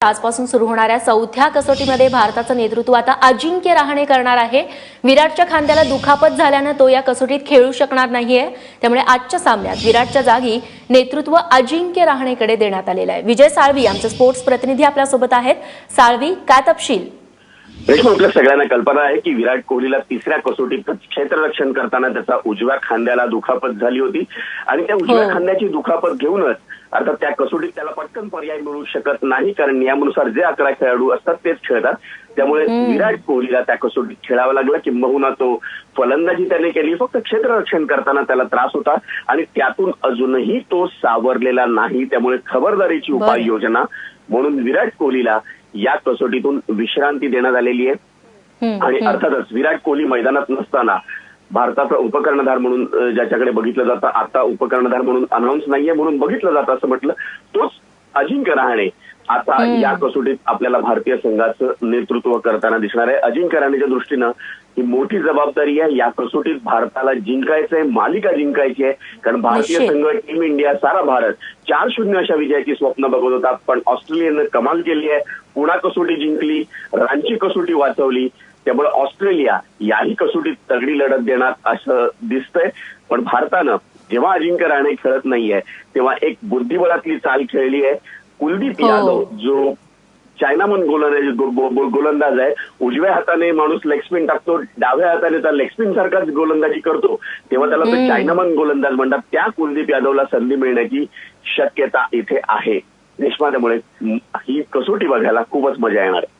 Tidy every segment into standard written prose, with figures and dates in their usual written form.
आजपासून सुरू होणाऱ्या चौथ्या कसोटीमध्ये भारताचं नेतृत्व आता अजिंक्य रहाणे करणार आहे। विराटच्या खांद्याला दुखापत झाल्यानं तो या कसोटीत खेळू शकणार नाहीये। त्यामुळे आजच्या सामन्यात विराटच्या जागी नेतृत्व अजिंक्य रहाणेकडे देण्यात आलेलं आहे। विजय साळवी आमचे स्पोर्ट्स प्रतिनिधी आपल्या सोबत आहेत। साळवी, काय तपशील? रेश्मा, आपल्या सगळ्यांना कल्पना आहे की विराट कोहलीला तिसऱ्या कसोटीत क्षेत्ररक्षण करताना त्याचा उजव्या खांद्याला दुखापत झाली होती आणि त्या उजव्या खांद्याची दुखापत घेऊनच अर्थात त्या कसोटीत त्याला पटकन पर्याय मिळू शकत नाही, कारण नियमानुसार जे 11 खेळाडू असतात तेच खेळतात। त्यामुळे विराट कोहलीला त्या कसोटीत खेळावं लागलं। किंबहुना तो फलंदाजी त्याने केली, फक्त क्षेत्ररक्षण करताना त्याला त्रास होता आणि त्यातून अजूनही तो सावरलेला नाही। त्यामुळे खबरदारीची उपाययोजना म्हणून विराट कोहलीला या कसोटीतून विश्रांती देण्यात आलेली आहे। आणि अर्थातच विराट कोहली मैदानात नसताना भारताचा उपकर्णधार म्हणून ज्याच्याकडे बघितलं जातं, आता उपकर्णधार म्हणून अनाऊन्स नाहीये म्हणून बघितलं जातं असं म्हटलं, तोच अजिंक्य रहाणे आता या कसोटीत आपल्याला भारतीय संघाचं नेतृत्व करताना दिसणार आहे। अजिंक्य रहाणेच्या दृष्टीनं ही मोठी जबाबदारी आहे। या कसोटीत भारताला जिंकायचंय, मालिका जिंकायची आहे, कारण भारतीय संघ, टीम इंडिया, सारा भारत 4-0 अशा विजयाची स्वप्न बघत होता। पण ऑस्ट्रेलियानं कमाल केली आहे, पुणा कसोटी जिंकली, रांची कसोटी वाचवली। त्यामुळे ऑस्ट्रेलिया याही कसोटीत तगडी लढत देणार असं दिसतंय। पण भारतानं जेव्हा अजिंक्य रहाणे खेळत नाहीये तेव्हा एक बुद्धिबळातली चाल खेळली आहे। कुलदीप यादव जो चायनामन गोलंदाज आहे, उजव्या हाताने माणूस लेग स्पिन टाकतो, डाव्या हाताने त्या लेग स्पिन सारखाच गोलंदाजी करतो, तेव्हा त्याला तो चायनामन गोलंदाज म्हणतात। त्या कुलदीप यादवला संधी मिळण्याची शक्यता इथे आहे रेश्मा। त्यामुळे ही कसोटी बघायला खूपच मजा येणार आहे।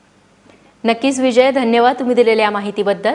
नक्कीच विजय, धन्यवाद तुम्ही दिलेल्या माहितीबद्दल।